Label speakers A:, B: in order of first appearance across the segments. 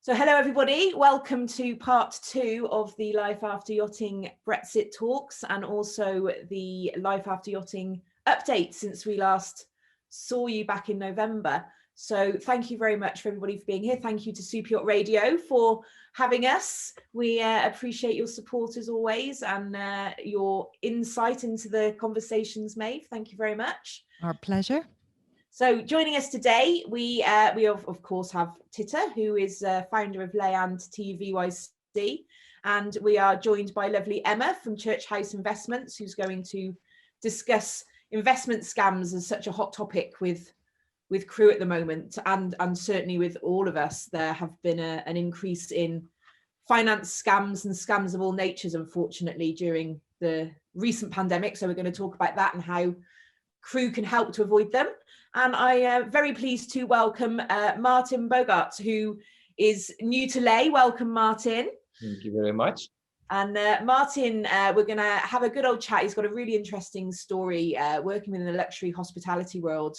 A: So hello everybody, welcome to part 2 of the Life After Yachting Brexit talks and also the Life After Yachting update since we last saw you back in November. So thank you very much for everybody for being here. Thank you to SuperYacht Radio for having us. We appreciate your support as always and your insight into the conversations, Maeve. Thank you very much.
B: Our pleasure.
A: So joining us today, we of course have Titta, who is founder of Land TUVYC, and we are joined by lovely Emma from Church House Investments, who's going to discuss investment scams as such a hot topic with crew at the moment, and certainly with all of us. There have been an increase in finance scams and scams of all natures, unfortunately, during the recent pandemic. So we're going to talk about that and how crew can help to avoid them. And I am very pleased to welcome Maarten Bogaerts, who is new to Lay. Welcome, Maarten.
C: Thank you very much.
A: And Maarten, we're going to have a good old chat. He's got a really interesting story working within the luxury hospitality world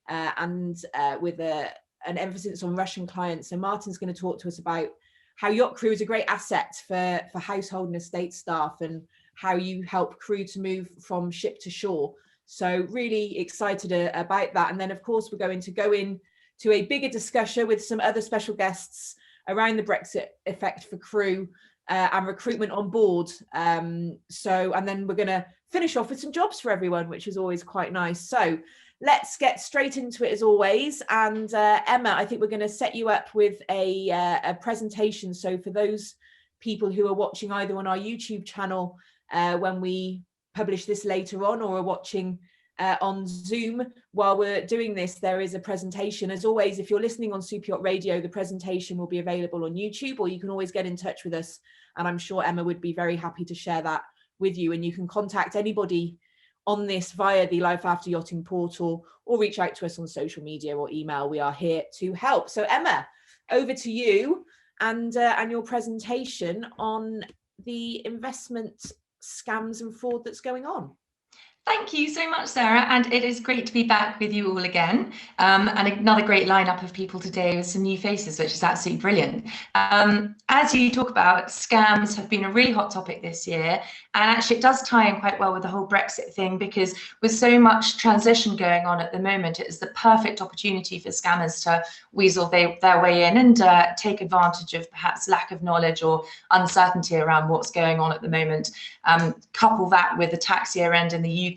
A: and with an emphasis on Russian clients. So Maarten's going to talk to us about how yacht crew is a great asset for household and estate staff and how you help crew to move from ship to shore. So really excited about that. And then, of course, we're going to go into a bigger discussion with some other special guests around the Brexit effect for crew and recruitment on board. And then we're going to finish off with some jobs for everyone, which is always quite nice. So let's get straight into it as always. And Emma, I think we're going to set you up with a presentation. So for those people who are watching either on our YouTube channel when we publish this later on, or are watching on Zoom while we're doing this, there is a presentation. As always, if you're listening on SuperYacht Radio, the presentation will be available on YouTube, or you can always get in touch with us, and I'm sure Emma would be very happy to share that with you. And you can contact anybody on this via the Life After Yachting portal, or reach out to us on social media or email. We are here to help. So Emma, over to you and your presentation on the investment scams and fraud that's going on.
D: Thank you so much, Sarah, and it is great to be back with you all again. And another great lineup of people today with some new faces, which is absolutely brilliant. As you talk about, scams have been a really hot topic this year, and actually it does tie in quite well with the whole Brexit thing, because with so much transition going on at the moment, it is the perfect opportunity for scammers to weasel their way in and take advantage of perhaps lack of knowledge or uncertainty around what's going on at the moment. Couple that with the tax year end in the UK,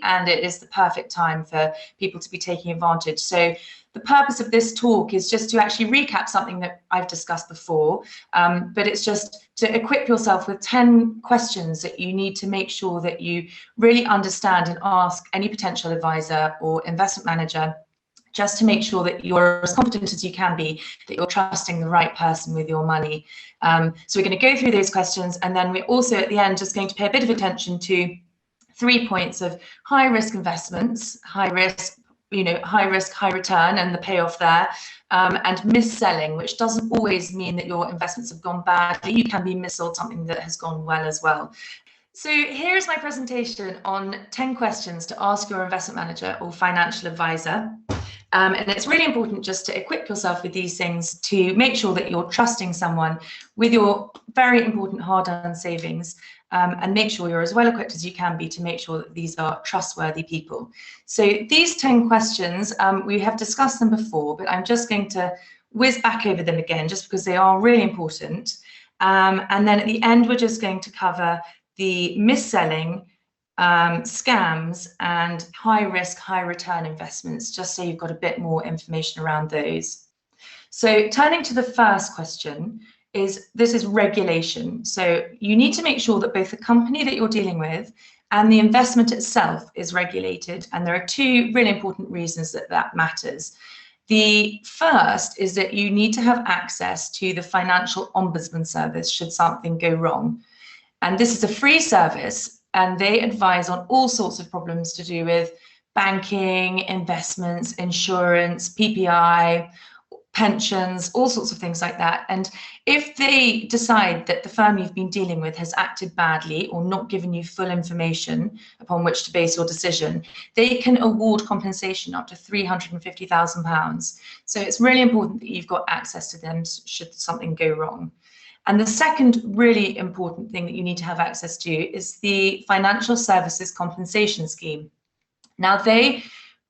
D: and it is the perfect time for people to be taking advantage. So the purpose of this talk is just to actually recap something that I've discussed before, but it's just to equip yourself with 10 questions that you need to make sure that you really understand and ask any potential advisor or investment manager, just to make sure that you're as confident as you can be, that you're trusting the right person with your money. So we're going to go through those questions, and then we're also at the end just going to pay a bit of attention to 3 points of high risk investments, high risk, high return and the payoff there, and mis-selling, which doesn't always mean that your investments have gone badly. You can be mis-sold something that has gone well as well. So here is my presentation on 10 questions to ask your investment manager or financial advisor. And it's really important just to equip yourself with these things to make sure that you're trusting someone with your very important hard-earned savings, and make sure you're as well equipped as you can be to make sure that these are trustworthy people. So these 10 questions, we have discussed them before, but I'm just going to whiz back over them again just because they are really important. And then at the end, we're just going to cover the mis-selling, scams and high risk, high return investments, just so you've got a bit more information around those. So turning to the first question, this is regulation. So you need to make sure that both the company that you're dealing with and the investment itself is regulated. And there are 2 really important reasons that matters. The first is that you need to have access to the Financial Ombudsman Service should something go wrong. And this is a free service, and they advise on all sorts of problems to do with banking, investments, insurance, PPI, pensions, all sorts of things like that. And if they decide that the firm you've been dealing with has acted badly or not given you full information upon which to base your decision, they can award compensation up to £350,000. So it's really important that you've got access to them should something go wrong. And the second really important thing that you need to have access to is the Financial Services Compensation Scheme. Now, they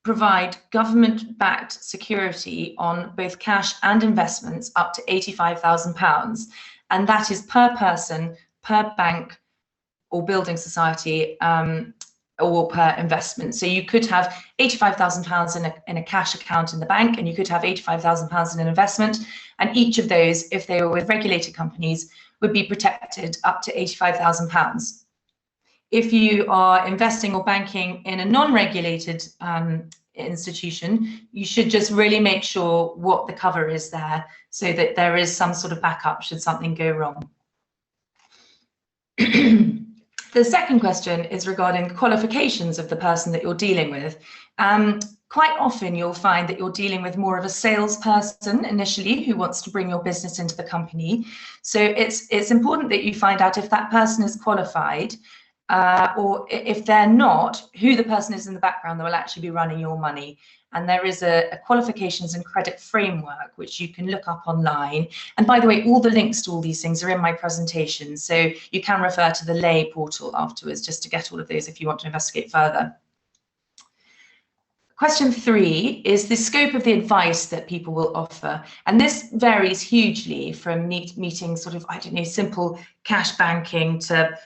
D: provide government-backed security on both cash and investments up to £85,000, and that is per person, per bank or building society, or per investment. So you could have £85,000 in a cash account in the bank, and you could have £85,000 in an investment, and each of those, if they were with regulated companies, would be protected up to £85,000. If you are investing or banking in a non-regulated institution, you should just really make sure what the cover is there so that there is some sort of backup should something go wrong. The second question is regarding the qualifications of the person that you're dealing with. Quite often you'll find that you're dealing with more of a salesperson initially who wants to bring your business into the company. So it's important that you find out if that person is qualified, or if they're not, who the person is in the background that will actually be running your money. And there is a qualifications and credit framework, which you can look up online. And by the way, all the links to all these things are in my presentation. So you can refer to the Lay portal afterwards just to get all of those if you want to investigate further. Question 3 is the scope of the advice that people will offer. And this varies hugely from meeting sort of, I don't know, simple cash banking to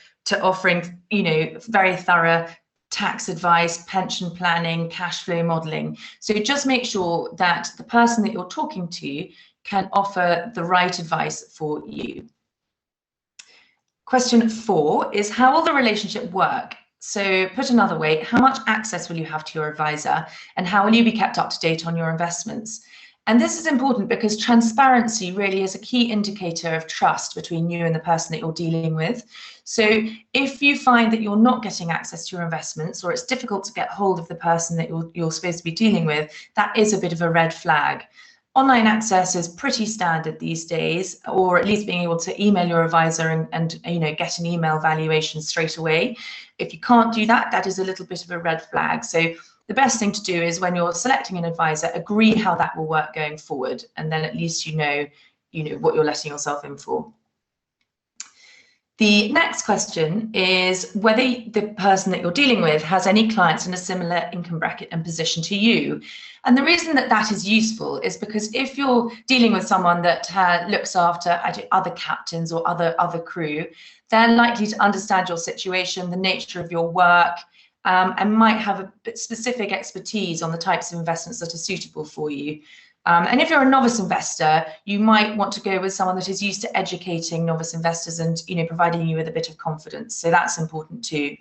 D: offering, you know, very thorough tax advice, pension planning, cash flow modeling. So just make sure that the person that you're talking to can offer the right advice for you. Question 4 is, how will the relationship work? So put another way, how much access will you have to your advisor, and how will you be kept up to date on your investments? And this is important because transparency really is a key indicator of trust between you and the person that you're dealing with. So if you find that you're not getting access to your investments, or it's difficult to get hold of the person that you're supposed to be dealing with, that is a bit of a red flag. Online access is pretty standard these days, or at least being able to email your advisor and you know, get an email valuation straight away. If you can't do that, that is a little bit of a red flag. So the best thing to do is, when you're selecting an advisor, agree how that will work going forward, and then at least you know what you're letting yourself in for. The next question is whether the person that you're dealing with has any clients in a similar income bracket and position to you. And the reason that that is useful is because if you're dealing with someone that looks after other captains or other crew, they're likely to understand your situation, the nature of your work, and might have a bit specific expertise on the types of investments that are suitable for you. And if you're a novice investor, you might want to go with someone that is used to educating novice investors and, you know, providing you with a bit of confidence. So that's important too.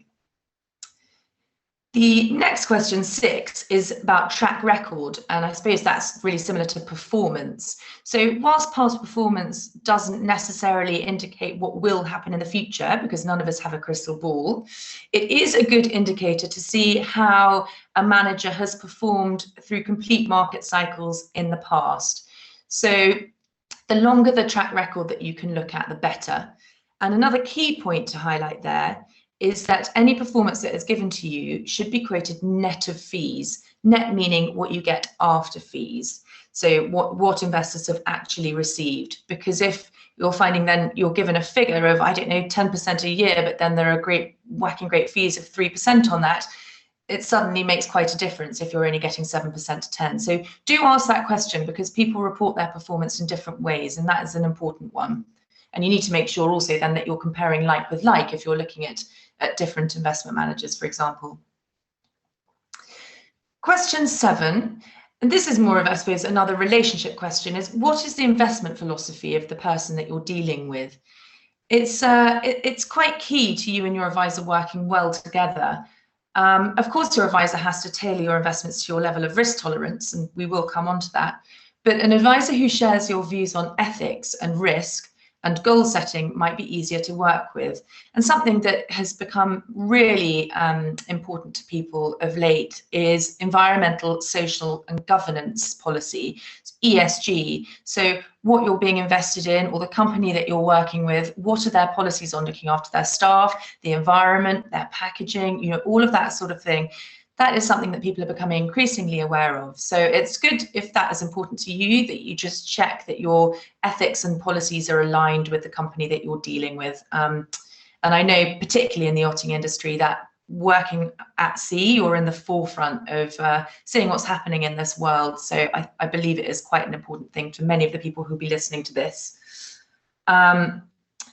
D: The next question, 6, is about track record, and I suppose that's really similar to performance. So whilst past performance doesn't necessarily indicate what will happen in the future, because none of us have a crystal ball, it is a good indicator to see how a manager has performed through complete market cycles in the past. So the longer the track record that you can look at, the better. And another key point to highlight there is that any performance that is given to you should be quoted net of fees. Net meaning what you get after fees. So what investors have actually received. Because if you're finding then you're given a figure of, I don't know, 10% a year, but then there are whacking great fees of 3% on that, it suddenly makes quite a difference if you're only getting 7% to 10. So do ask that question, because people report their performance in different ways, and that is an important one. And you need to make sure also then that you're comparing like with like if you're looking at different investment managers, for example. Question 7, and this is more of, I suppose, another relationship question, is what is the investment philosophy of the person that you're dealing with? It's quite key to you and your advisor working well together. Of course, your advisor has to tailor your investments to your level of risk tolerance, and we will come on to that. But an advisor who shares your views on ethics and risk and goal setting might be easier to work with. And something that has become really important to people of late is environmental, social and governance policy, ESG. So what you're being invested in, or the company that you're working with, what are their policies on looking after their staff, the environment, their packaging, you know, all of that sort of thing. That is something that people are becoming increasingly aware of. So it's good, if that is important to you, that you just check that your ethics and policies are aligned with the company that you're dealing with. And I know particularly in the yachting industry that working at sea, you're in the forefront of seeing what's happening in this world. So I believe it is quite an important thing to many of the people who'll be listening to this.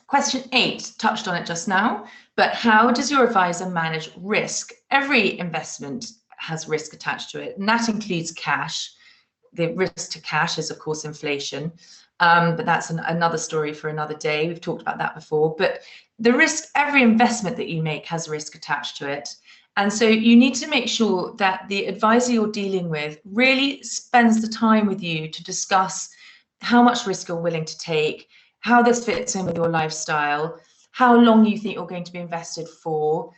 D: Question 8, touched on it just now, but how does your advisor manage risk? Every investment has risk attached to it, and that includes cash. The risk to cash is, of course, inflation, but that's another story for another day. We've talked about that before, but the risk, every investment that you make has risk attached to it. And so you need to make sure that the advisor you're dealing with really spends the time with you to discuss how much risk you're willing to take, how this fits in with your lifestyle, how long you think you're going to be invested for,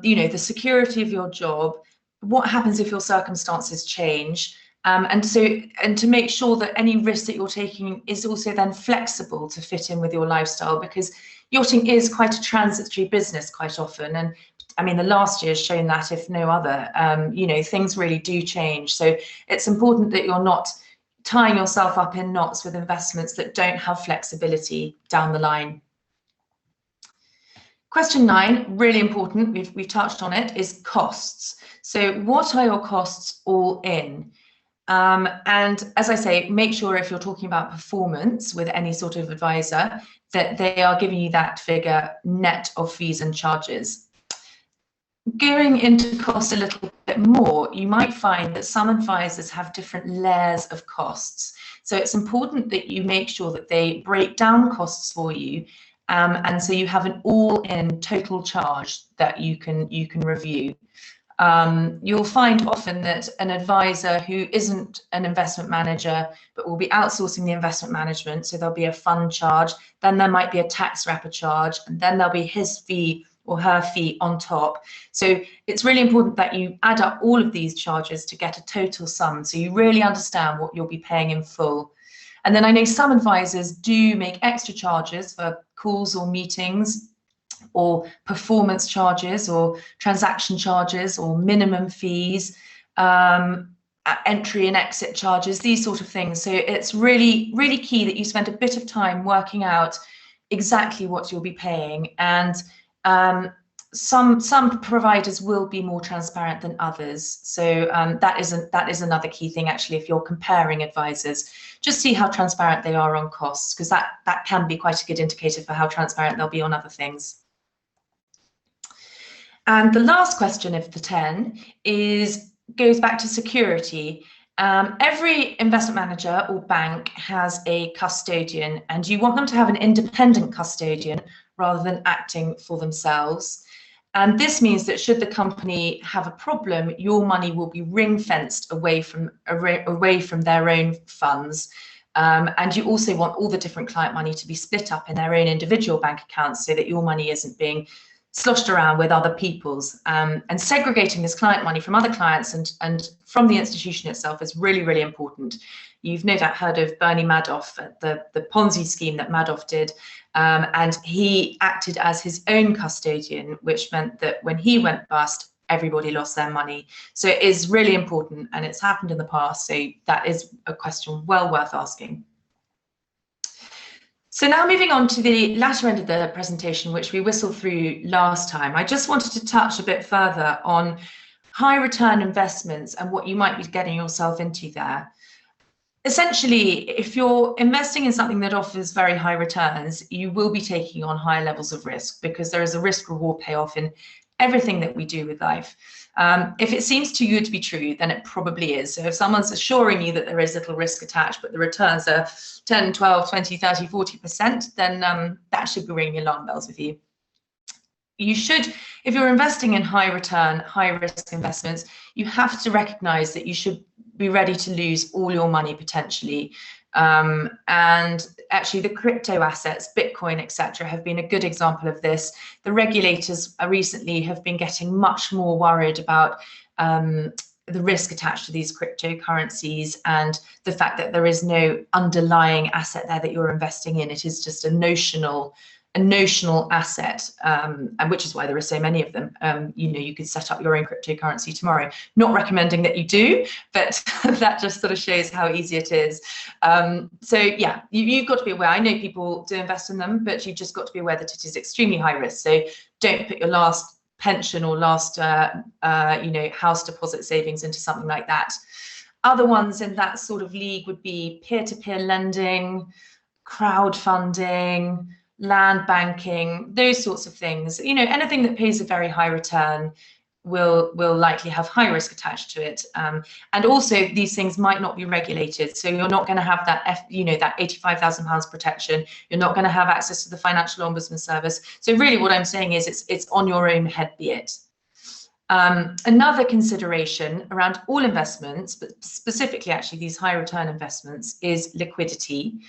D: you know, the security of your job, what happens if your circumstances change, and to make sure that any risk that you're taking is also then flexible to fit in with your lifestyle, because yachting is quite a transitory business quite often. And I mean, the last year has shown that, if no other. You know, things really do change. So it's important that you're not tying yourself up in knots with investments that don't have flexibility down the line. Question 9, really important, we've touched on it, is costs. So what are your costs all in? And as I say, make sure if you're talking about performance with any sort of advisor, that they are giving you that figure net of fees and charges. Going into cost a little bit more, you might find that some advisors have different layers of costs. So it's important that you make sure that they break down costs for you, and so you have an all-in total charge that you can review. You'll find often that an advisor who isn't an investment manager but will be outsourcing the investment management, so there'll be a fund charge, then there might be a tax wrapper charge, and then there'll be his fee or her fee on top. So it's really important that you add up all of these charges to get a total sum, so you really understand what you'll be paying in full. And then I know some advisors do make extra charges for calls or meetings, or performance charges, or transaction charges, or minimum fees, entry and exit charges, these sort of things. So it's really, really key that you spend a bit of time working out exactly what you'll be paying. And some providers will be more transparent than others. So that is another key thing, actually, if you're comparing advisors. Just see how transparent they are on costs, because that can be quite a good indicator for how transparent they'll be on other things. And the last question of the 10 goes back to security. Every investment manager or bank has a custodian, and you want them to have an independent custodian rather than acting for themselves. And this means that should the company have a problem, your money will be ring-fenced away from their own funds. And you also want all the different client money to be split up in their own individual bank accounts, so that your money isn't being sloshed around with other people's. And segregating this client money from other clients and from the institution itself is really, really important. You've no doubt heard of Bernie Madoff, the Ponzi scheme that Madoff did. And he acted as his own custodian, which meant that when he went bust, everybody lost their money. So it is really important, and it's happened in the past. So that is a question well worth asking. So now moving on to the latter end of the presentation, which we whistled through last time, I just wanted to touch a bit further on high return investments and what you might be getting yourself into there. Essentially, if you're investing in something that offers very high returns, you will be taking on high levels of risk, because there is a risk reward payoff in everything that we do with life. If it seems too good to be true, then it probably is. So if someone's assuring you that there is little risk attached, but the returns are 10, 12, 20, 30, 40%, then that should be ringing alarm bells with you. You should, if you're investing in high return, high risk investments, you have to recognize that you should be ready to lose all your money potentially. And actually the crypto assets, Bitcoin, etc., have been a good example of this. The regulators recently have been getting much more worried about the risk attached to these cryptocurrencies and the fact that there is no underlying asset there that you're investing in. It is just a notional asset, and which is why there are so many of them. You could set up your own cryptocurrency tomorrow. Not recommending that you do, but that just sort of shows how easy it is. So yeah, you've got to be aware. I know people do invest in them, but you've just got to be aware that it is extremely high risk. So don't put your last pension or last house deposit savings into something like that. Other ones in that sort of league would be peer-to-peer lending, crowdfunding, land banking, those sorts of things. Anything that pays a very high return will likely have high risk attached to it. And also these things might not be regulated. So you're not going to have that, that £85,000 protection. You're not going to have access to the Financial Ombudsman Service. So really what I'm saying is it's on your own head, be it. Another consideration around all investments, but specifically actually these high return investments, is liquidity.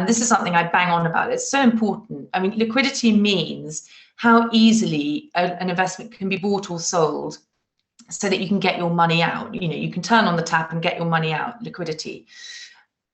D: This is something I bang on about. It's so important. I mean, liquidity means how easily an investment can be bought or sold so that you can get your money out. You can turn on the tap and get your money out, liquidity.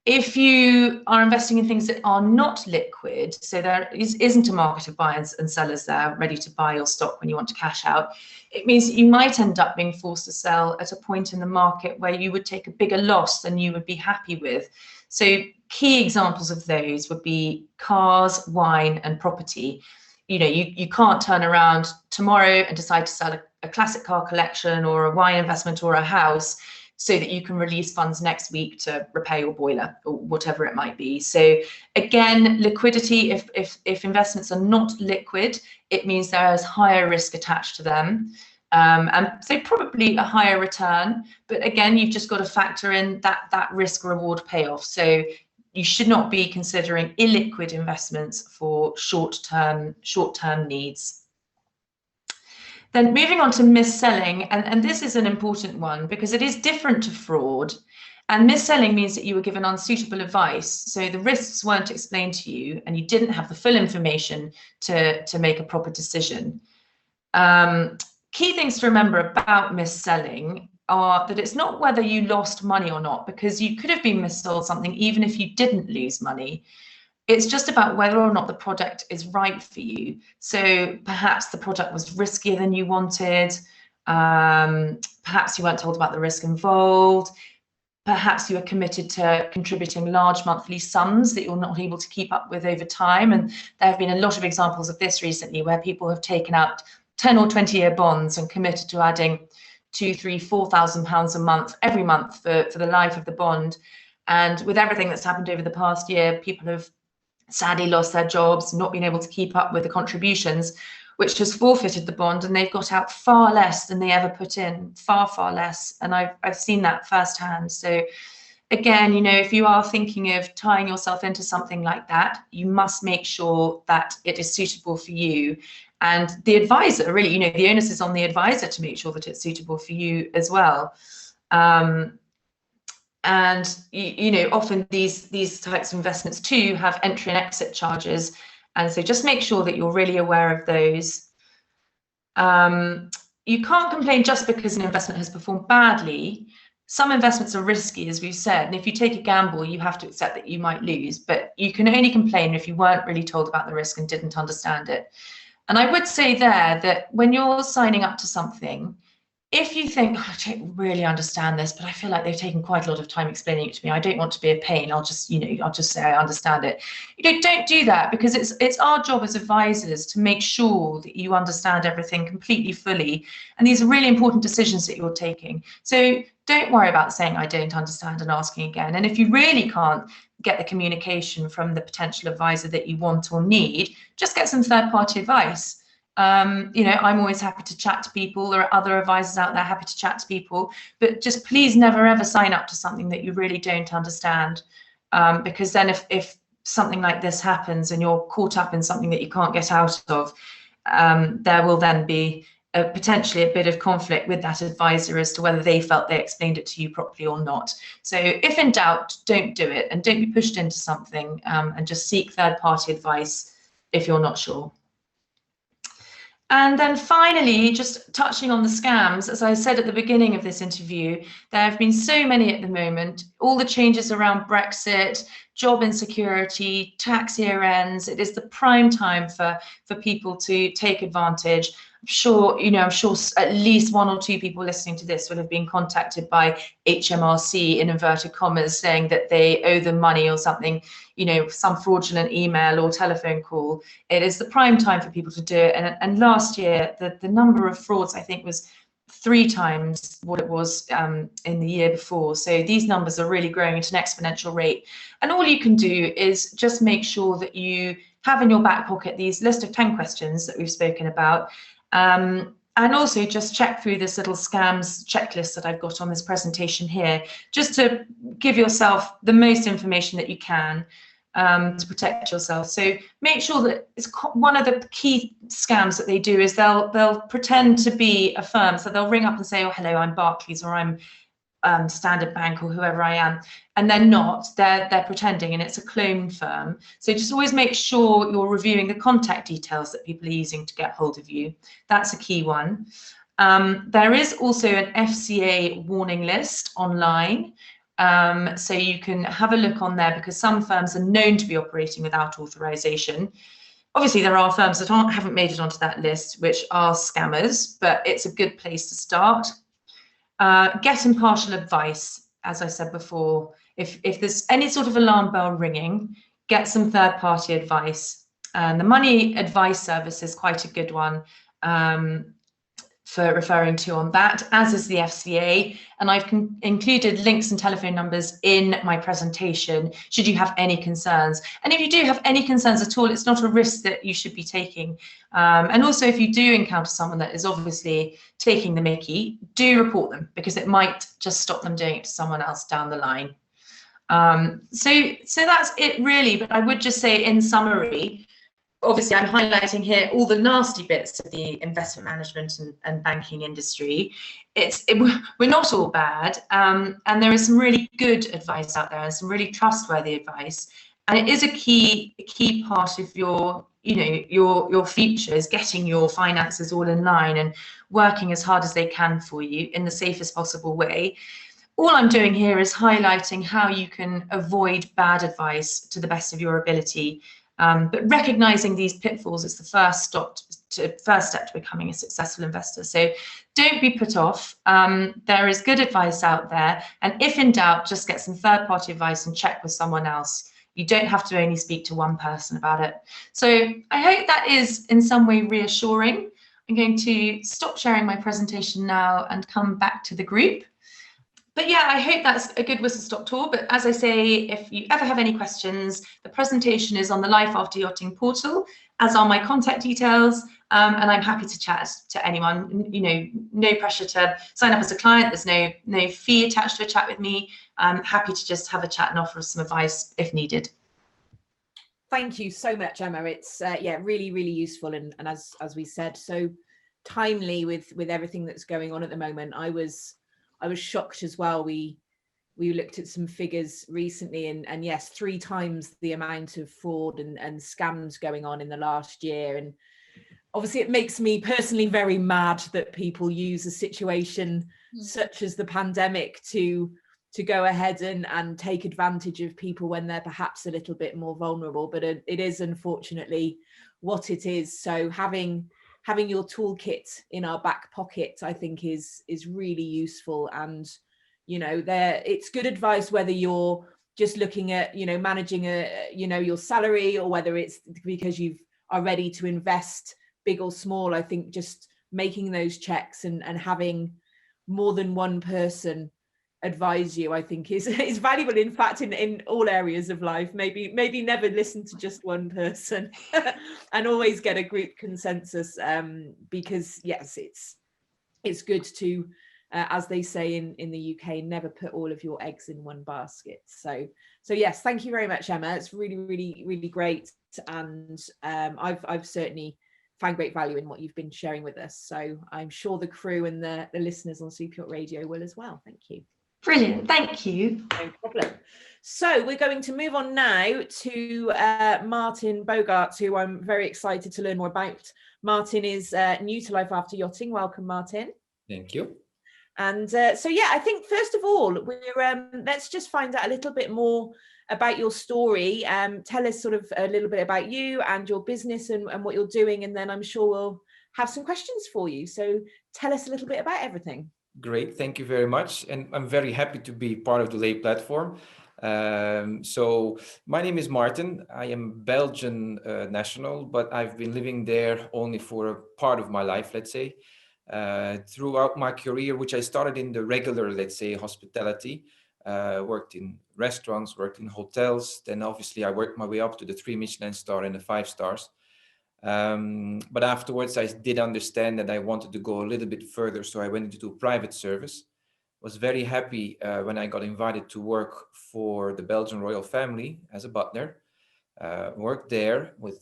D: If you are investing in things that are not liquid, so there isn't a market of buyers and sellers there ready to buy your stock when you want to cash out, it means that you might end up being forced to sell at a point in the market where you would take a bigger loss than you would be happy with. So key examples of those would be cars, wine, and property. You can't turn around tomorrow and decide to sell a classic car collection or a wine investment or a house so that you can release funds next week to repair your boiler or whatever it might be. So again, liquidity, if investments are not liquid, it means there is higher risk attached to them. And so probably a higher return, but again, you've just got to factor in that risk reward payoff. So you should not be considering illiquid investments for short-term needs. Then moving on to mis-selling, and this is an important one because it is different to fraud. And mis-selling means that you were given unsuitable advice. So the risks weren't explained to you and you didn't have the full information to make a proper decision. Key things to remember about mis-selling are that it's not whether you lost money or not, because you could have been mis-sold something even if you didn't lose money. It's just about whether or not the product is right for you. So perhaps the product was riskier than you wanted. Perhaps you weren't told about the risk involved. Perhaps you are committed to contributing large monthly sums that you're not able to keep up with over time. And there have been a lot of examples of this recently where people have taken out 10 or 20-year bonds and committed to adding £2,000, £3,000, £4,000 a month every month for the life of the bond. And with everything that's happened over the past year, people have sadly lost their jobs, not been able to keep up with the contributions, which has forfeited the bond, and they've got out far less than they ever put in, far, far less. And I've seen that firsthand. So again, if you are thinking of tying yourself into something like that, you must make sure that it is suitable for you. And the advisor, really, the onus is on the advisor to make sure that it's suitable for you as well. And often these types of investments too have entry and exit charges, and so just make sure that you're really aware of those. You can't complain just because an investment has performed badly. Some investments are risky, as we've said, and if you take a gamble, you have to accept that you might lose, but you can only complain if you weren't really told about the risk and didn't understand it. And I would say there that when you're signing up to something, if you think, I don't really understand this, but I feel like they've taken quite a lot of time explaining it to me, I don't want to be a pain, I'll just say I understand it. Don't do that, because it's our job as advisors to make sure that you understand everything completely fully. And these are really important decisions that you're taking. So don't worry about saying I don't understand and asking again. And if you really can't get the communication from the potential advisor that you want or need, just get some third-party advice. I'm always happy to chat to people. There are other advisors out there happy to chat to people, but just please never ever sign up to something that you really don't understand, because then if something like this happens and you're caught up in something that you can't get out of, there will then be potentially a bit of conflict with that advisor as to whether they felt they explained it to you properly or not. So if in doubt, don't do it, and don't be pushed into something, and just seek third-party advice if you're not sure. And then finally, just touching on the scams, as I said at the beginning of this interview, there have been so many at the moment, all the changes around Brexit, job insecurity, tax year ends. It is the prime time for people to take advantage. I'm sure at least one or two people listening to this will have been contacted by HMRC, in inverted commas, saying that they owe them money or something, some fraudulent email or telephone call. It is the prime time for people to do it. And last year, the number of frauds, I think, was 3 times what it was in the year before. So these numbers are really growing at an exponential rate. And all you can do is just make sure that you have in your back pocket these list of 10 questions that we've spoken about. And also just check through this little scams checklist that I've got on this presentation here, just to give yourself the most information that you can to protect yourself. So make sure that it's one of the key scams that they do is they'll pretend to be a firm. So they'll ring up and say, oh, hello, I'm Barclays, or I'm Standard Bank, or whoever I am, and they're not. They're pretending, and it's a clone firm. So just always make sure you're reviewing the contact details that people are using to get hold of you. That's a key one. There is also an FCA warning list online, so you can have a look on there, because some firms are known to be operating without authorization. Obviously, there are firms that haven't made it onto that list, which are scammers, but it's a good place to start. Get impartial advice, as I said before. If there's any sort of alarm bell ringing, get some third-party advice. And the money advice service is quite a good one for referring to on that, as is the FCA. And I've included links and telephone numbers in my presentation, should you have any concerns. And if you do have any concerns at all, it's not a risk that you should be taking. And also, if you do encounter someone that is obviously taking the mickey, do report them, because it might just stop them doing it to someone else down the line. So that's it really. But I would just say, in summary, obviously I'm highlighting here all the nasty bits of the investment management and banking industry. We're not all bad, and there is some really good advice out there, and some really trustworthy advice. And it is a key part of your future, is getting your finances all in line and working as hard as they can for you in the safest possible way. All I'm doing here is highlighting how you can avoid bad advice to the best of your ability. But recognizing these pitfalls is the first step to becoming a successful investor. So don't be put off. There is good advice out there. And if in doubt, just get some third-party advice and check with someone else. You don't have to only speak to one person about it. So I hope that is in some way reassuring. I'm going to stop sharing my presentation now and come back to the group. But yeah, I hope that's a good whistle-stop tour. But as I say, if you ever have any questions, the presentation is on the Life After Yachting portal, as are my contact details. And I'm happy to chat to anyone. No pressure to sign up as a client. There's no fee attached to a chat with me. I'm happy to just have a chat and offer some advice if needed.
A: Thank you so much, Emma. It's really, really useful, and as we said, so timely with everything that's going on at the moment. I was shocked as well. We looked at some figures recently, and yes, 3 times the amount of fraud and scams going on in the last year. And obviously it makes me personally very mad that people use a situation such as the pandemic to go ahead and take advantage of people when they're perhaps a little bit more vulnerable. But it is unfortunately what it is. So having your toolkit in our back pocket, I think is really useful. And it's good advice whether you're just looking at managing your salary, or whether it's because you are ready to invest big or small. I think just making those checks and having more than one person advise you, I think is valuable. In fact, in all areas of life, maybe never listen to just one person and always get a group consensus, because yes, it's good to as they say in the UK, never put all of your eggs in one basket. So yes, thank you very much, Emma. It's really, really, really great. And I've certainly find great value in what you've been sharing with us. So I'm sure the crew and the listeners on SuperYacht Radio will as well. Thank you.
D: Brilliant, thank you.
A: No problem. So we're going to move on now to Maarten Bogaerts, who I'm very excited to learn more about. Maarten is new to Life After Yachting. Welcome, Maarten.
B: Thank you.
A: And so, yeah, I think first of all, let's just find out a little bit more about your story. Tell us sort of a little bit about you and your business and what you're doing, and then I'm sure we'll have some questions for you. So tell us a little bit about everything.
B: Great, thank you very much. And I'm very happy to be part of the Lay platform. So my name is Maarten. I am Belgian national, but I've been living there only for a part of my life, let's say. Throughout my career, which I started in the regular, let's say, hospitality, worked in restaurants, worked in hotels. Then obviously I worked my way up to the 3 Michelin star and the 5 stars. But afterwards I did understand that I wanted to go a little bit further. So I went into private service. Was very happy when I got invited to work for the Belgian royal family as a butler. Worked there with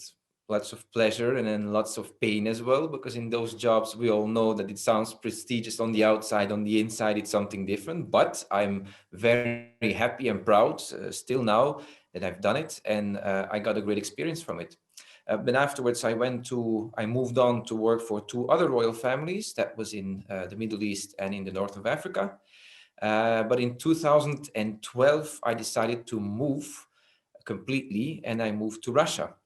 B: lots of pleasure and then lots of pain as well, because in those jobs we all know that it sounds prestigious on the outside, on the inside it's something different. But I'm very happy and proud still now that I've done it, and I got a great experience from it. But afterwards I moved on to work for 2 other royal families that was in the Middle East and in the north of Africa. But in 2012 I decided to move completely, and I moved to Russia.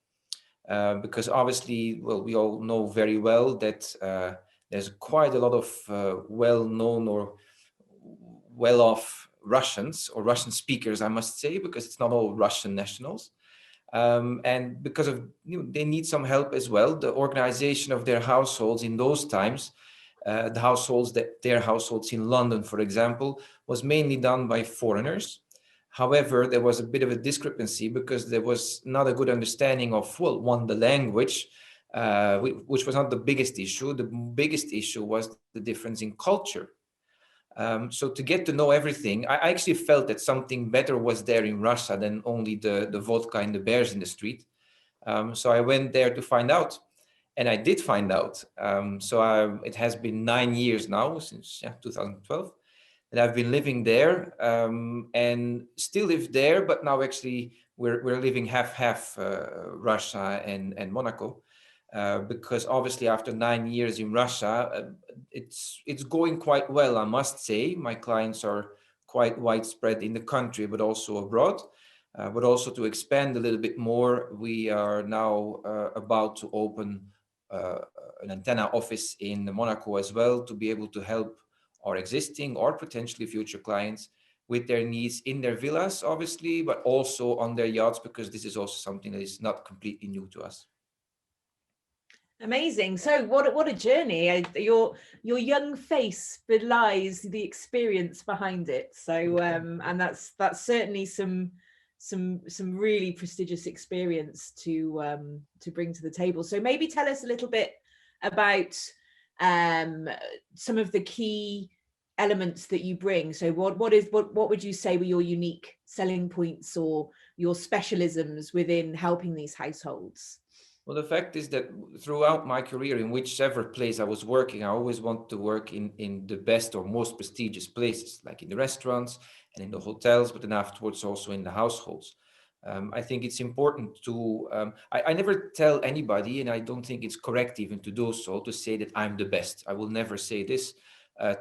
B: Because obviously, well, we all know very well that there's quite a lot of well-known or well-off Russians or Russian speakers, I must say, because it's not all Russian nationals. And because of, they need some help as well. The organization of their households in those times, their households in London, for example, was mainly done by foreigners. However, there was a bit of a discrepancy because there was not a good understanding of, well, one, the language, which was not the biggest issue. The biggest issue was the difference in culture. So to get to know everything, I actually felt that something better was there in Russia than only the vodka and the bears in the street. So I went there to find out, and I did find out. It has been 9 years now, since 2012. And I've been living there and still live there, but now actually we're living half Russia and Monaco, because obviously after 9 years in Russia, it's going quite well, I must say. My clients are quite widespread in the country, but also abroad. But also to expand a little bit more, we are now about to open an antenna office in Monaco as well, to be able to help our existing or potentially future clients with their needs in their villas, obviously, but also on their yachts, because this is also something that is not completely new to us.
A: Amazing. So what a journey. Your young face belies the experience behind it. So and that's certainly some really prestigious experience to bring to the table. So maybe tell us a little bit about some of the key elements that you bring. So what would you say were your unique selling points or your specialisms within helping these households?
B: Well, the fact is that throughout my career, in whichever place I was working, I always want to work in the best or most prestigious places, like in the restaurants and in the hotels, but then afterwards also in the households. I think it's important to, I never tell anybody, and I don't think it's correct even to do so, to say that I'm the best. I will never say this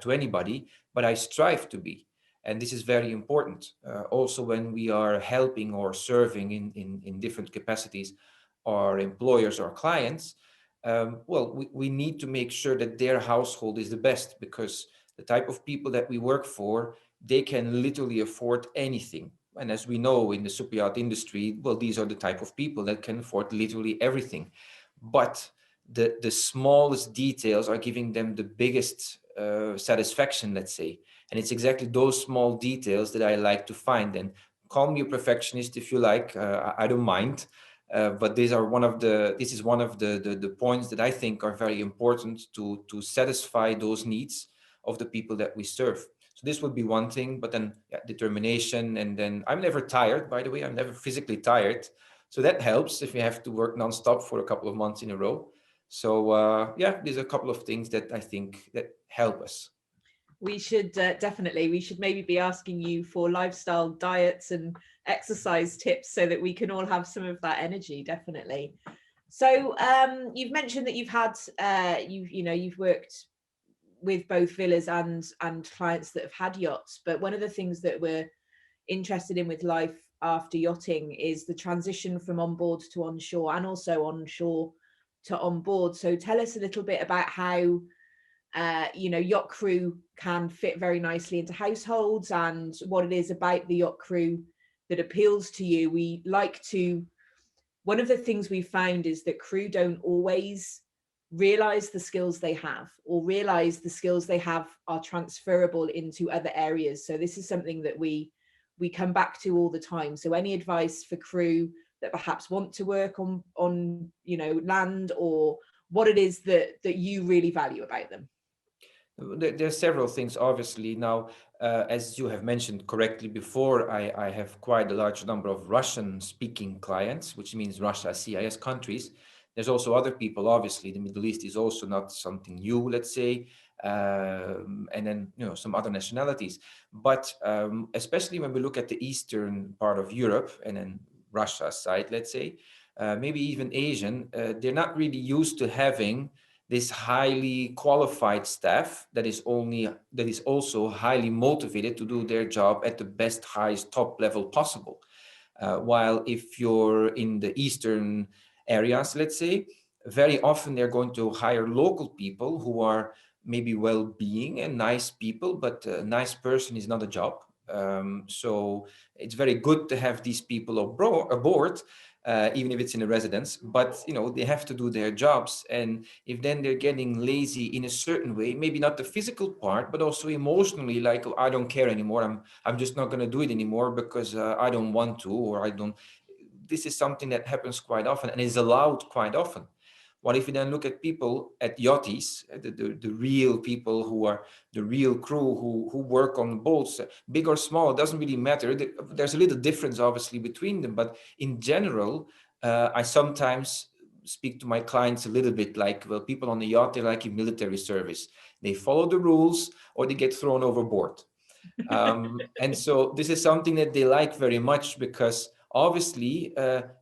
B: to anybody, but I strive to be. And this is very important. Also, when we are helping or serving in different capacities, our employers or clients, we need to make sure that their household is the best, because the type of people that we work for, they can literally afford anything. And as we know in the super yacht industry, well, these are the type of people that can afford literally everything. But the smallest details are giving them the biggest satisfaction, let's say. And it's exactly those small details that I like to find. And call me a perfectionist if you like, I don't mind. But this is one of the points that I think are very important to satisfy those needs of the people that we serve. So this would be one thing, but then determination, and then I'm never tired, by the way. I'm never physically tired. So that helps if you have to work nonstop for a couple of months in a row. So yeah, there's a couple of things that I think that help us.
A: We should definitely, we should maybe be asking you for lifestyle diets and exercise tips so that we can all have some of that energy, definitely. So you've mentioned that you've had, you've worked with both villas and clients that have had yachts, but one of the things that we're interested in with Life After Yachting is the transition from on board to onshore, and also onshore to on board. So tell us a little bit about how yacht crew can fit very nicely into households, and what it is about the yacht crew that appeals to you. One of the things we found is that crew don't always realize the skills they have, or realize the skills they have are transferable into other areas. So this is something that we come back to all the time. So any advice for crew that perhaps want to work on land, or what it is that you really value about them?
B: There are several things, obviously. Now, as you have mentioned correctly before, I have quite a large number of Russian-speaking clients, which means Russia, CIS countries. There's also other people, obviously. The Middle East is also not something new, let's say, and then some other nationalities. But especially when we look at the eastern part of Europe and then Russia side, let's say, maybe even Asian, they're not really used to having this highly qualified staff that is also highly motivated to do their job at the best, highest, top level possible. While if you're in the eastern areas, let's say, very often they're going to hire local people who are maybe well-being and nice people, but a nice person is not a job. So it's very good to have these people aboard, even if it's in a residence, but they have to do their jobs. And if then they're getting lazy in a certain way, maybe not the physical part, but also emotionally, like, I don't care anymore, I'm just not going to do it anymore because I don't want to, or I don't. This is something that happens quite often and is allowed quite often. What if you then look at people at yachties, the real people who are the real crew who work on boats, big or small, it doesn't really matter. There's a little difference, obviously, between them. But in general, I sometimes speak to my clients a little bit like, well, people on the yacht, they're like in military service. They follow the rules or they get thrown overboard. And so this is something that they like very much because obviously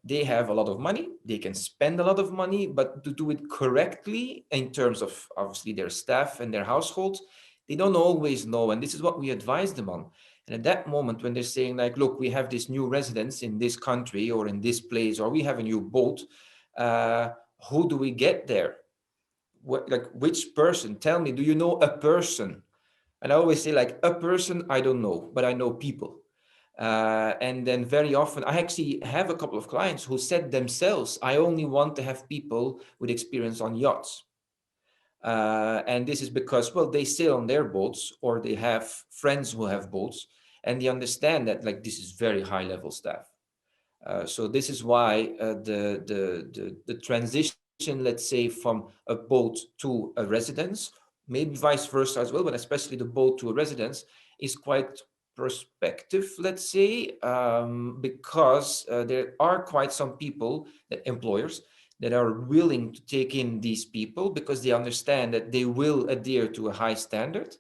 B: they have a lot of money, they can spend a lot of money, but to do it correctly in terms of obviously their staff and their households, they don't always know. And this is what we advise them on. And at that moment, when they're saying like, look, we have this new residence in this country or in this place, or we have a new boat, who do we get there? Which person? Tell me, do you know a person? And I always say, like, a person, I don't know, but I know people. And then very often, I actually have a couple of clients who said themselves, I only want to have people with experience on yachts. And this is because, well, they sail on their boats, or they have friends who have boats, and they understand that, like, this is very high level staff. So this is why the transition, let's say, from a boat to a residence, maybe vice versa as well, but especially the boat to a residence, is quite prospective, let's say, because there are quite some people, that employers, that are willing to take in these people because they understand that they will adhere to a high standard.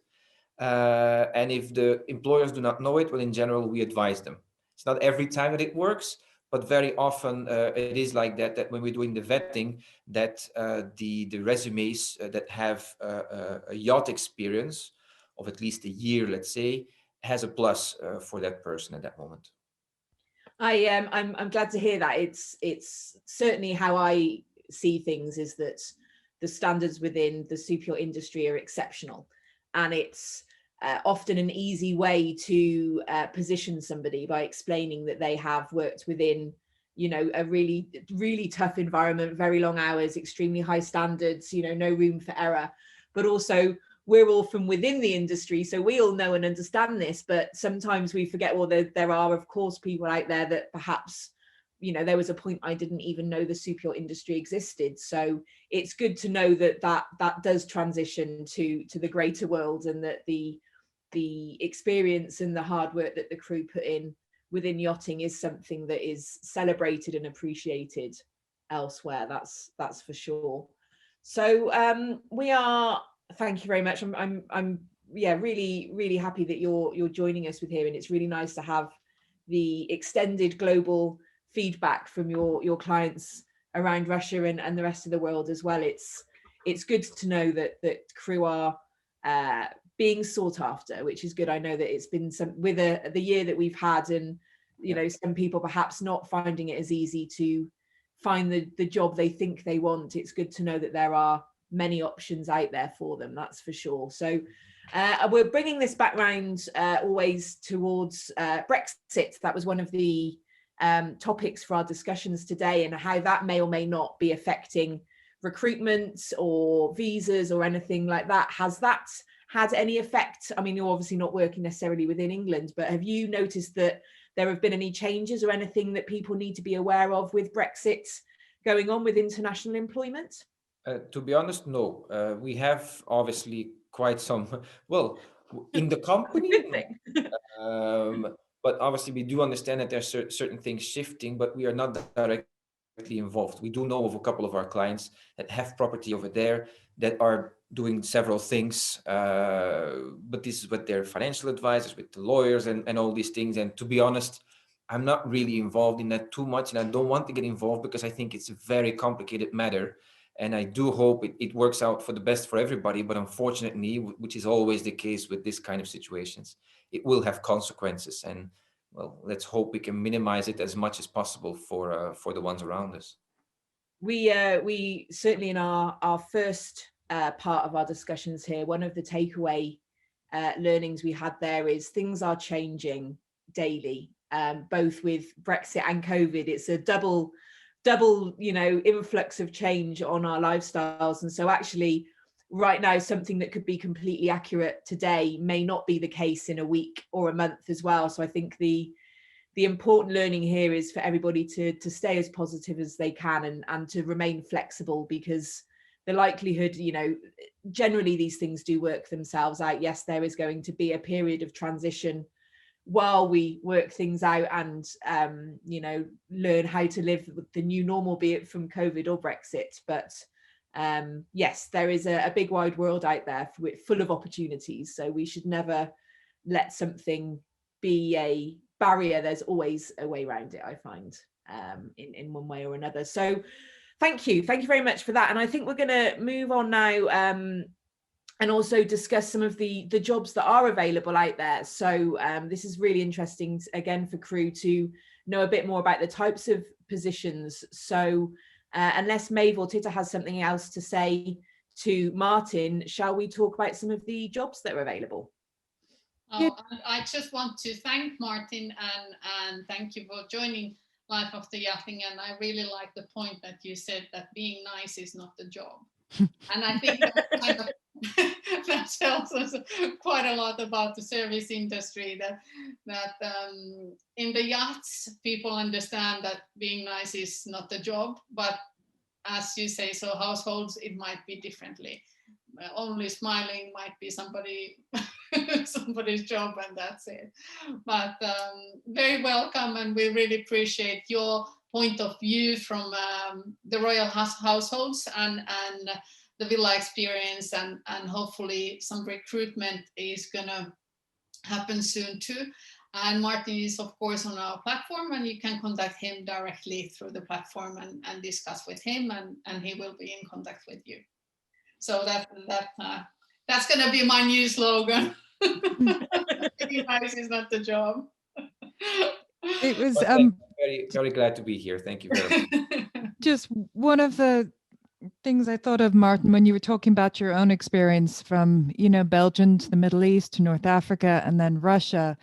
B: And if the employers do not know it, well, in general, we advise them. It's not every time that it works, but very often it is like that when we're doing the vetting, that the resumes that have a yacht experience of at least a year, let's say, has a plus for that person at that moment.
A: I'm glad to hear that. It's certainly how I see things, is that the standards within the super yacht industry are exceptional, and it's often an easy way to position somebody by explaining that they have worked within, a really, really tough environment, very long hours, extremely high standards, no room for error. But also, we're all from within the industry, so we all know and understand this, but sometimes we forget, well, there are, of course, people out there that perhaps, there was a point I didn't even know the super yacht industry existed. So it's good to know that does transition to the greater world, and that the experience and the hard work that the crew put in within yachting is something that is celebrated and appreciated elsewhere. That's for sure. So thank you very much. I'm really happy that you're joining us with here, and it's really nice to have the extended global feedback from your clients around Russia and the rest of the world as well. It's good to know that crew are being sought after, which is good. I know that it's been with the year that we've had, and some people perhaps not finding it as easy to find the job they think they want. It's good to know that there are many options out there for them, that's for sure. So we're bringing this back round always towards Brexit. That was one of the topics for our discussions today, and how that may or may not be affecting recruitment or visas or anything like that. Has that had any effect? I mean, you're obviously not working necessarily within England, but have you noticed that there have been any changes or anything that people need to be aware of with Brexit going on with international employment?
B: To be honest, no. We have obviously quite some, well, in the company, but obviously we do understand that there's certain things shifting, but we are not directly involved. We do know of a couple of our clients that have property over there that are doing several things, but this is with their financial advisors, with the lawyers and all these things. And to be honest, I'm not really involved in that too much, and I don't want to get involved because I think it's a very complicated matter. And I do hope it works out for the best for everybody. But unfortunately, which is always the case with this kind of situations, it will have consequences. And well, let's hope we can minimize it as much as possible for the ones around us.
A: We certainly, in our first part of our discussions here, one of the takeaway learnings we had there is things are changing daily, both with Brexit and COVID. It's a double influx of change on our lifestyles. And so actually right now, something that could be completely accurate today may not be the case in a week or a month as well. So I think the important learning here is for everybody to stay as positive as they can and to remain flexible, because the likelihood, generally these things do work themselves out. Yes, there is going to be a period of transition while we work things out and learn how to live with the new normal, be it from COVID or Brexit. But yes, there is a big wide world out there full of opportunities, so we should never let something be a barrier. There's always a way around it, I find, in one way or another. So thank you very much for that. And I think we're going to move on now and also discuss some of the jobs that are available out there. So this is really interesting, again, for crew to know a bit more about the types of positions. So unless Maeve or Titta has something else to say to Maarten, shall we talk about some of the jobs that are available?
C: I just want to thank Maarten and thank you for joining Life After Yachting. And I really like the point that you said that being nice is not the job. And I think that tells us quite a lot about the service industry, that in the yachts, people understand that being nice is not the job, but as you say, so households, it might be differently. Only smiling might be somebody's job, and that's it. But very welcome, and we really appreciate your point of view from the royal households and the villa experience, and hopefully some recruitment is gonna happen soon too. And Maarten is of course on our platform, and you can contact him directly through the platform and discuss with him, and he will be in contact with you. So that's gonna be my new slogan. Being nice is not the job.
E: It was
B: very, very glad to be here. Thank you very much.
E: Just one of the things I thought of, Maarten, when you were talking about your own experience from, Belgium to the Middle East to North Africa and then Russia.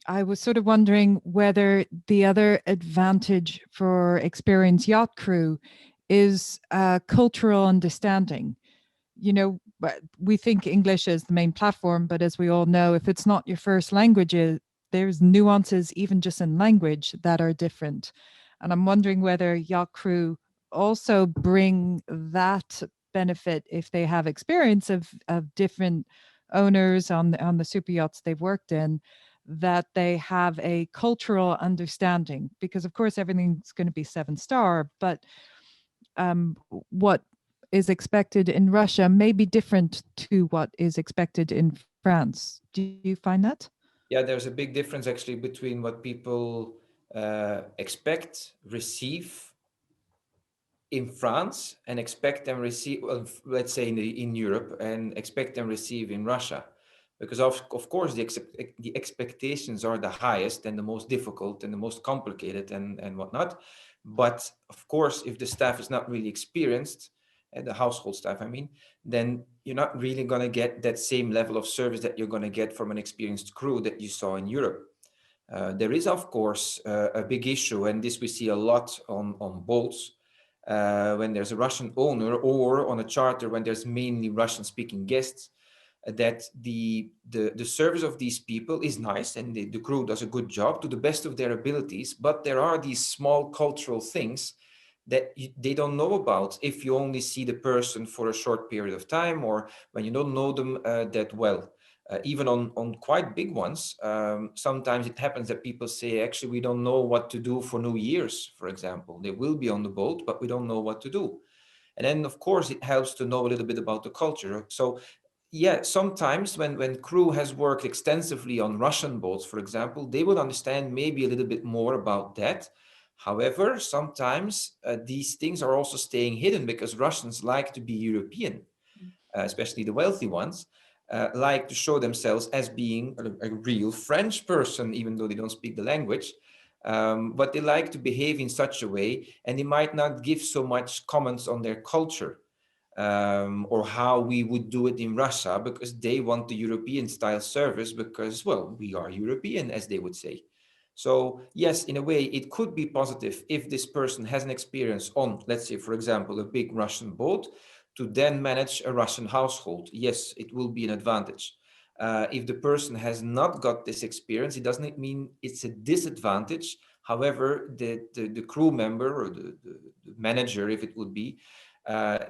E: I was sort of wondering whether the other advantage for experienced yacht crew is cultural understanding. We think English is the main platform, but as we all know, if it's not your first language, there's nuances even just in language that are different. And I'm wondering whether yacht crew also bring that benefit if they have experience of different owners on the super yachts they've worked in, that they have a cultural understanding, because of course everything's going to be 7-star, but what is expected in Russia may be different to what is expected in France. Do you find that?
B: Yeah, there's a big difference actually between what people expect, receive in France and expect and receive, well, let's say in Europe, and expect and receive in Russia. Because of course the expectations are the highest and the most difficult and the most complicated and whatnot. But of course, if the staff is not really experienced, the household staff, I mean, then you're not really going to get that same level of service that you're going to get from an experienced crew that you saw in Europe. There is, of course, a big issue, and this we see a lot on boats, when there's a Russian owner, or on a charter when there's mainly Russian-speaking guests, that the service of these people is nice and the crew does a good job to the best of their abilities, but there are these small cultural things that they don't know about if you only see the person for a short period of time, or when you don't know them that well. Even on quite big ones, sometimes it happens that people say, actually, we don't know what to do for New Year's, for example. They will be on the boat, but we don't know what to do. And then, of course, it helps to know a little bit about the culture. So, yeah, sometimes when crew has worked extensively on Russian boats, for example, they would understand maybe a little bit more about that. However, sometimes these things are also staying hidden because Russians like to be European, especially the wealthy ones, like to show themselves as being a real French person, even though they don't speak the language. But they like to behave in such a way, and they might not give so much comments on their culture or how we would do it in Russia, because they want the European style service because, well, we are European, as they would say. So yes, in a way, it could be positive if this person has an experience on, let's say, for example, a big Russian boat, to then manage a Russian household. Yes, it will be an advantage. If the person has not got this experience, it doesn't mean it's a disadvantage. However, the crew member or the manager, if it would be,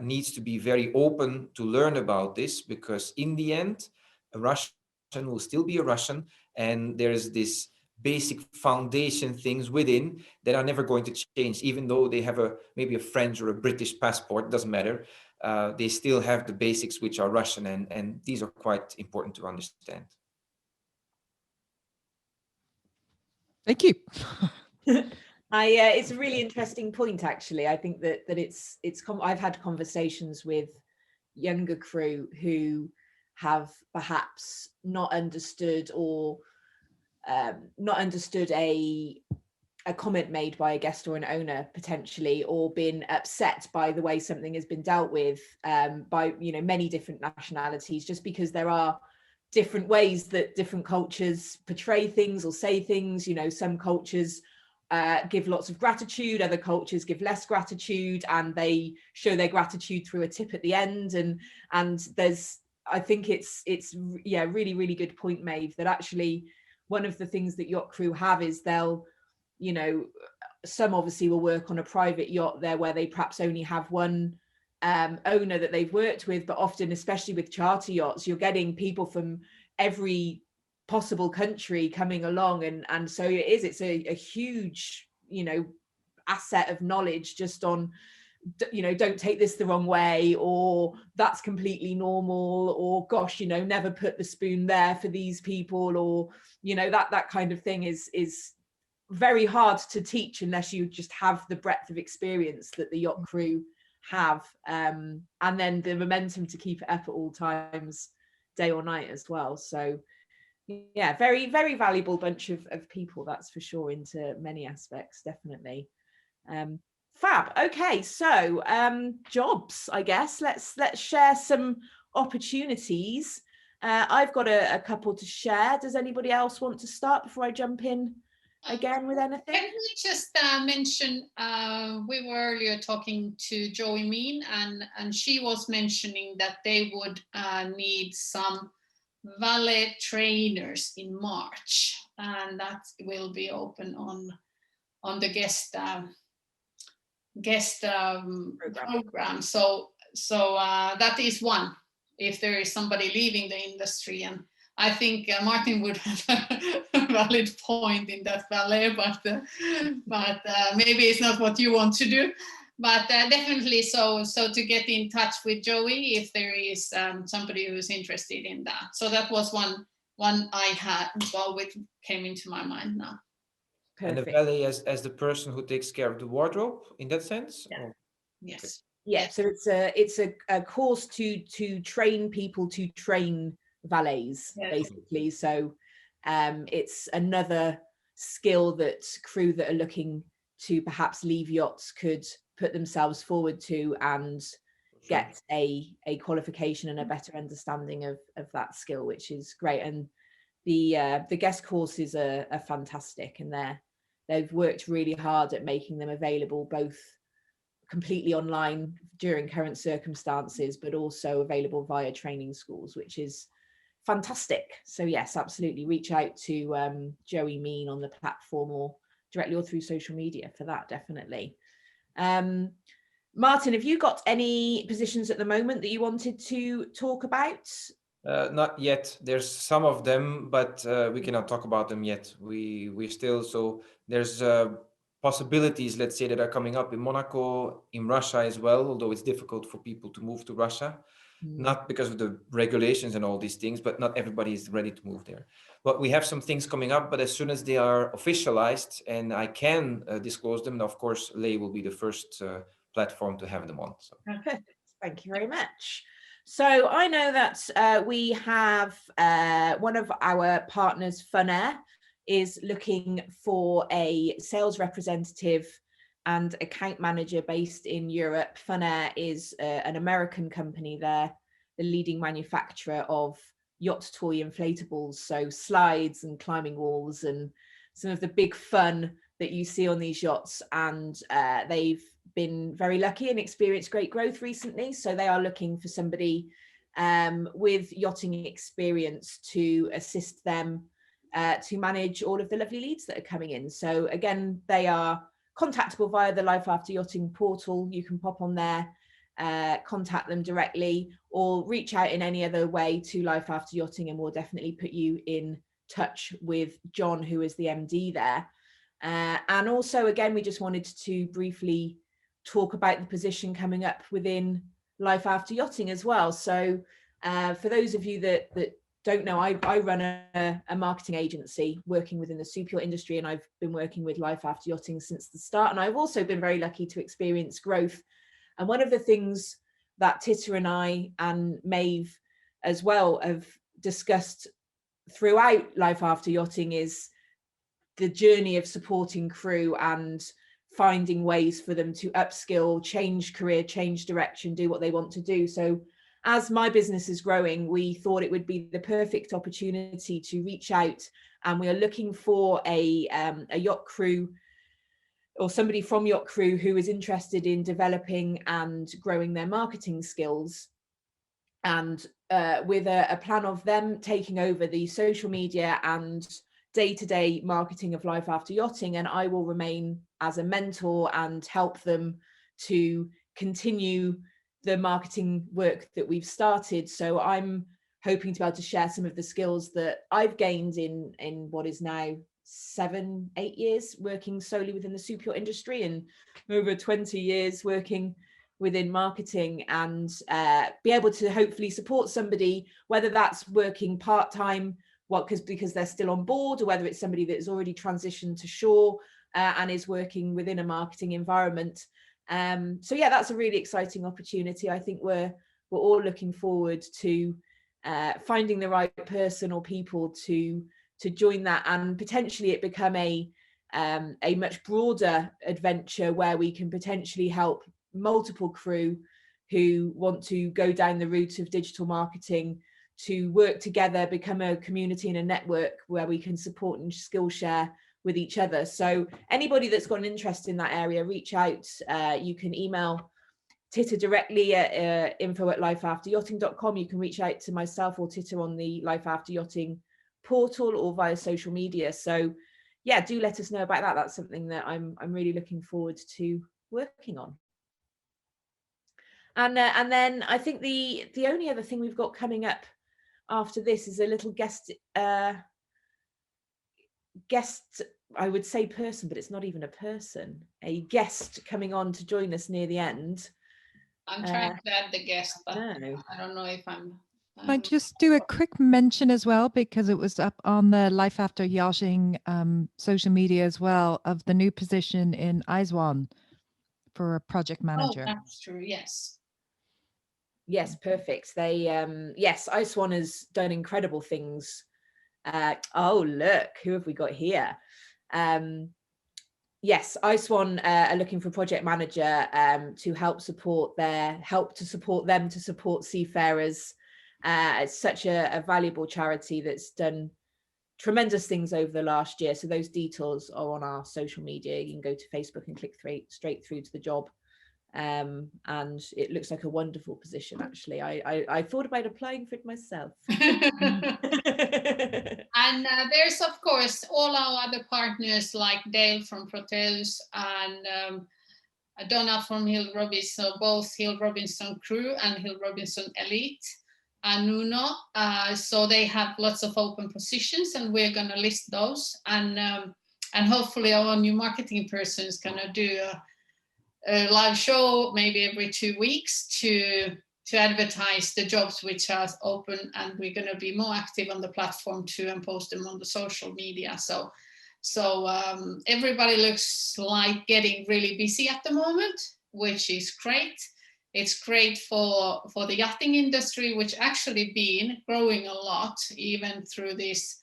B: needs to be very open to learn about this, because in the end, a Russian will still be a Russian, and there's this basic foundation things within that are never going to change, even though they have maybe a French or a British passport, doesn't matter. They still have the basics which are Russian, and these are quite important to understand.
E: Thank you.
A: It's a really interesting point, actually. I think that I've had conversations with younger crew who have perhaps not understood a comment made by a guest or an owner potentially, or been upset by the way something has been dealt with by many different nationalities, just because there are different ways that different cultures portray things or say things. Some cultures give lots of gratitude, other cultures give less gratitude, and they show their gratitude through a tip at the end. And I think it's really, really good point, Maeve, that actually one of the things that yacht crew have is they'll, some obviously will work on a private yacht there where they perhaps only have one owner that they've worked with, but often, especially with charter yachts, you're getting people from every possible country coming along, and so it's a huge asset of knowledge just on don't take this the wrong way, or that's completely normal, or gosh, never put the spoon there for these people, or that kind of thing is very hard to teach unless you just have the breadth of experience that the yacht crew have, and then the momentum to keep it up at all times, day or night as well. So yeah, very, very valuable bunch of people, that's for sure, into many aspects, definitely. Fab. Okay, so jobs, I guess. Let's share some opportunities. I've got a couple to share. Does anybody else want to start before I jump in again with anything?
C: Can we just mention, we were earlier talking to Joey Mean, and she was mentioning that they would need some valet trainers in March, and that will be open on the guest program. So that is one, if there is somebody leaving the industry. And I think Maarten would have a valid point in that valet, but maybe it's not what you want to do. but definitely so to get in touch with Joey if there is somebody who's interested in that. So that was one I had, well, which came into my mind now.
A: Perfect.
B: And the valet as the person who takes care of the wardrobe in that sense?
C: Yeah.
B: Or?
C: Yes.
A: Yeah, so it's a course to train people to train valets,
C: Yes.
A: basically. So it's another skill that crew that are looking to perhaps leave yachts could put themselves forward to and get a qualification and a better understanding of that skill, which is great. And the guest courses are fantastic, and they've worked really hard at making them available both completely online during current circumstances, but also available via training schools, which is fantastic. So yes, absolutely reach out to Joey Mean on the platform or directly or through social media for that, definitely. Maarten, have you got any positions at the moment that you wanted to talk about?
B: Not yet. There's some of them, but we cannot talk about them yet. We still, so there's possibilities, let's say, that are coming up in Monaco, in Russia as well, although it's difficult for people to move to Russia, not because of the regulations and all these things, but not everybody is ready to move there. But we have some things coming up, but as soon as they are officialized and I can disclose them, of course, Lay will be the first platform to have them on. So.
A: Perfect. Thank you very much. So I know that we have one of our partners, Funair, is looking for a sales representative and account manager based in Europe. Funair is an American company. They're the leading manufacturer of yacht toy inflatables, so slides and climbing walls and some of the big fun that you see on these yachts. And they've been very lucky and experienced great growth recently. So they are looking for somebody with yachting experience to assist them to manage all of the lovely leads that are coming in. So again, they are contactable via the Life After Yachting portal. You can pop on there, contact them directly, or reach out in any other way to Life After Yachting, and we'll definitely put you in touch with John, who is the MD there. And also, again, we just wanted to briefly talk about the position coming up within Life After Yachting as well. So for those of you that don't know, I run a marketing agency working within the super yacht industry, and I've been working with Life After Yachting since the start. And I've also been very lucky to experience growth. And one of the things that Titta and I and Maeve as well have discussed throughout Life After Yachting is the journey of supporting crew and finding ways for them to upskill, change career, change direction, do what they want to do. So as my business is growing, we thought it would be the perfect opportunity to reach out, and we are looking for a yacht crew or somebody from yacht crew who is interested in developing and growing their marketing skills, and with a plan of them taking over the social media and day-to-day marketing of Life After Yachting, and I will remain as a mentor and help them to continue the marketing work that we've started. So I'm hoping to be able to share some of the skills that I've gained in what is now 7-8 years working solely within the super yacht industry, and over 20 years working within marketing, and be able to hopefully support somebody, whether that's working part-time because they're still on board, or whether it's somebody that has already transitioned to shore and is working within a marketing environment. So yeah, that's a really exciting opportunity. I think we're all looking forward to finding the right person or people to join that, and potentially it become a much broader adventure where we can potentially help multiple crew who want to go down the route of digital marketing to work together, become a community and a network where we can support and skill share with each other. So anybody that's got an interest in that area, reach out. You can email Titta directly at info@lifeafteryachting.com. You can reach out to myself or Titta on the Life After Yachting portal or via social media. So yeah, do let us know about that. That's something that I'm really looking forward to working on. And then I think the only other thing we've got coming up after this is a little guest I would say person, but it's not even a person, a guest coming on to join us near the end.
C: I'm trying to add the guest, but
A: No.
C: I don't know if I'm...
E: I just do a quick mention as well, because it was up on the Life After Yachting social media as well, of the new position in Aizwan for a project manager.
C: Oh, that's true, yes.
A: Yes, perfect. They, yes, Aizwan has done incredible things. Oh, look, who have we got here? Yes, Aizwan are looking for a project manager to help support them to support seafarers. It's such a valuable charity that's done tremendous things over the last year. So those details are on our social media. You can go to Facebook and click straight through to the job. And it looks like a wonderful position, actually. I thought about applying for it myself.
C: And there's, of course, all our other partners like Dale from Proteus and Donna from Hill Robinson, both Hill Robinson Crew and Hill Robinson Elite and Nuno. So they have lots of open positions, and we're going to list those. And hopefully our new marketing person is going to do a live show maybe every 2 weeks to advertise the jobs which are open, and we're going to be more active on the platform too and post them on the social media. So everybody looks like getting really busy at the moment, which is great. It's great for the yachting industry, which actually been growing a lot even through this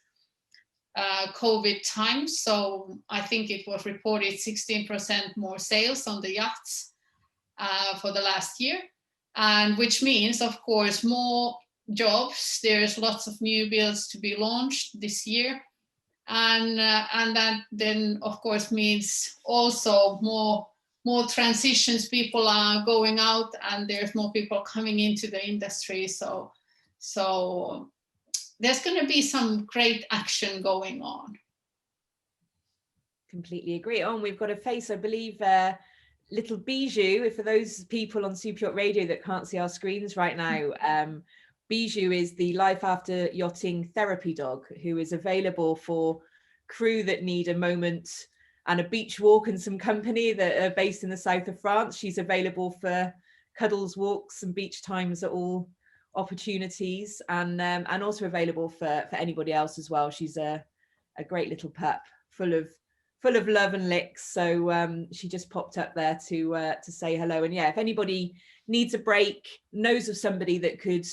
C: COVID times. So I think it was reported 16% more sales on the yachts for the last year. And which means, of course, more jobs. There's lots of new builds to be launched this year. And that then, of course, means also more transitions. People are going out and there's more people coming into the industry. So there's going to be some great action going on.
A: Completely agree. Oh, and we've got a face, I believe, little Bijou, for those people on SuperYacht Radio that can't see our screens right now, Bijou is the Life After Yachting therapy dog who is available for crew that need a moment and a beach walk and some company that are based in the south of France. She's available for cuddles, walks and beach times at all opportunities, and also available for anybody else as well. She's a great little pup full of love and licks. So she just popped up there to say hello. And yeah, if anybody needs a break, knows of somebody that could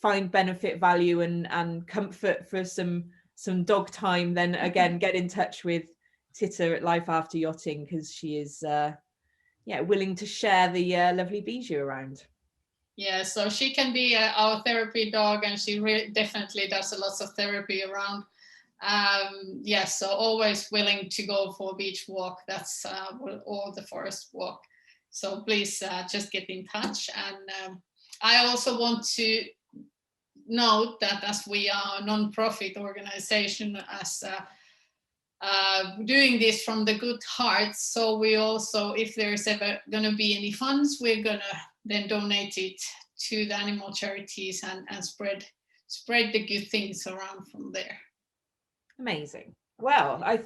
A: find benefit, value and comfort for some dog time, then again, get in touch with Titta at Life After Yachting, because she is willing to share the lovely Bijou around.
C: Yeah, so she can be our therapy dog, and she definitely does a lot of therapy around. So always willing to go for a beach walk, that's or the forest walk. So please just get in touch. And I also want to note that as we are a non-profit organization, as doing this from the good heart, so we also, if there's ever going to be any funds, we're going to then donate it to the animal charities and spread the good things around from there.
A: Amazing. Well, I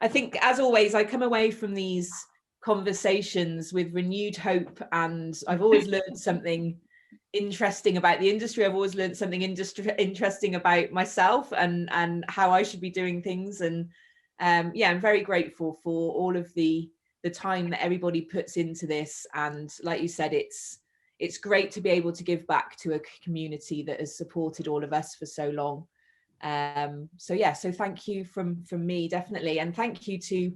A: think, as always, I come away from these conversations with renewed hope, and I've always learned something interesting about the industry. I've always learned something interesting about myself and how I should be doing things. And I'm very grateful for all of the time that everybody puts into this. And like you said, it's great to be able to give back to a community that has supported all of us for so long. So thank you from me, definitely, and thank you to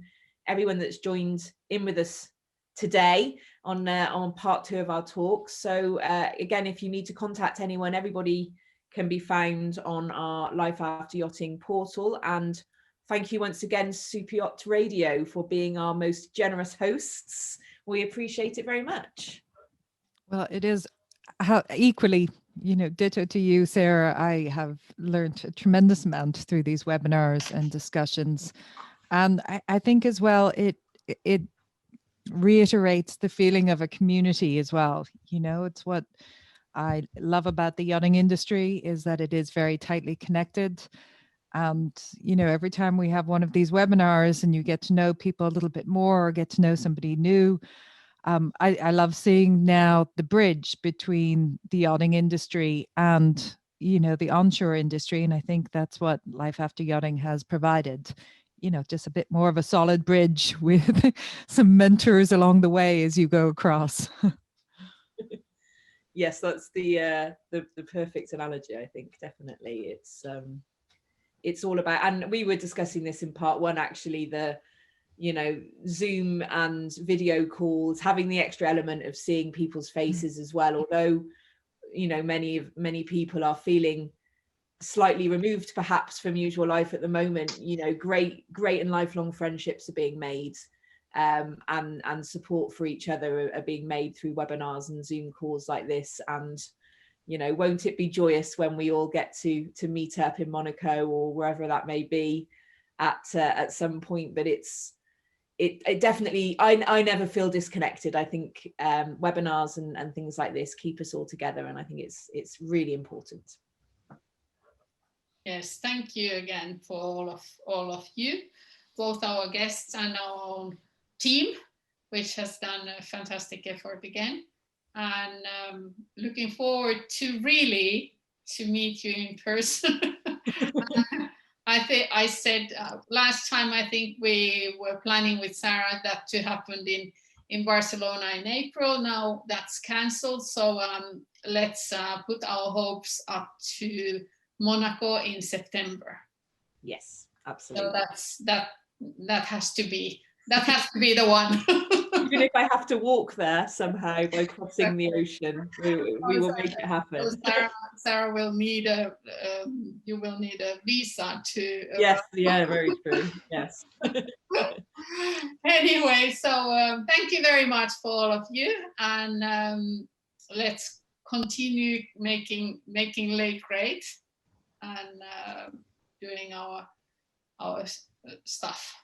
A: everyone that's joined in with us today on part 2 of our talk. So again, if you need to contact anyone, everybody can be found on our Life After Yachting portal. And thank you once again, SuperYacht Radio, for being our most generous hosts. We appreciate it very much.
E: Well, it is equally, ditto to you, Sarah. I have learned a tremendous amount through these webinars and discussions. And I think as well, it reiterates the feeling of a community as well. It's what I love about the yachting industry, is that it is very tightly connected. And, you know, every time we have one of these webinars and you get to know people a little bit more or get to know somebody new, I love seeing now the bridge between the yachting industry and, you know, the onshore industry. And I think that's what Life After Yachting has provided, you know, just a bit more of a solid bridge with some mentors along the way as you go across.
A: Yes, that's the perfect analogy. I think definitely it's all about, and we were discussing this in part one actually, the, you know, Zoom and video calls, having the extra element of seeing people's faces as well. Although, you know, many people are feeling slightly removed perhaps from usual life at the moment, you know, great and lifelong friendships are being made, and support for each other are being made through webinars and Zoom calls like this. And, you know, won't it be joyous when we all get to meet up in Monaco or wherever that may be at some point. But it definitely, I never feel disconnected. I think webinars and things like this keep us all together, and I think it's really important.
C: Yes, thank you again for all of you, both our guests and our own team, which has done a fantastic effort again. And looking forward to meet you in person. I think I said last time, I think we were planning with Sarrah that to happen in Barcelona in April. Now that's cancelled. So let's put our hopes up to Monaco in September.
A: Yes, absolutely.
C: So that has to be the one.
A: Even if I have to walk there somehow by crossing the ocean, we will make it happen.
C: So Sarrah will need you will need a visa to.
A: Yes, yeah, very true. Yes.
C: Anyway, so thank you very much for all of you, and let's continue making Lake great and doing our stuff.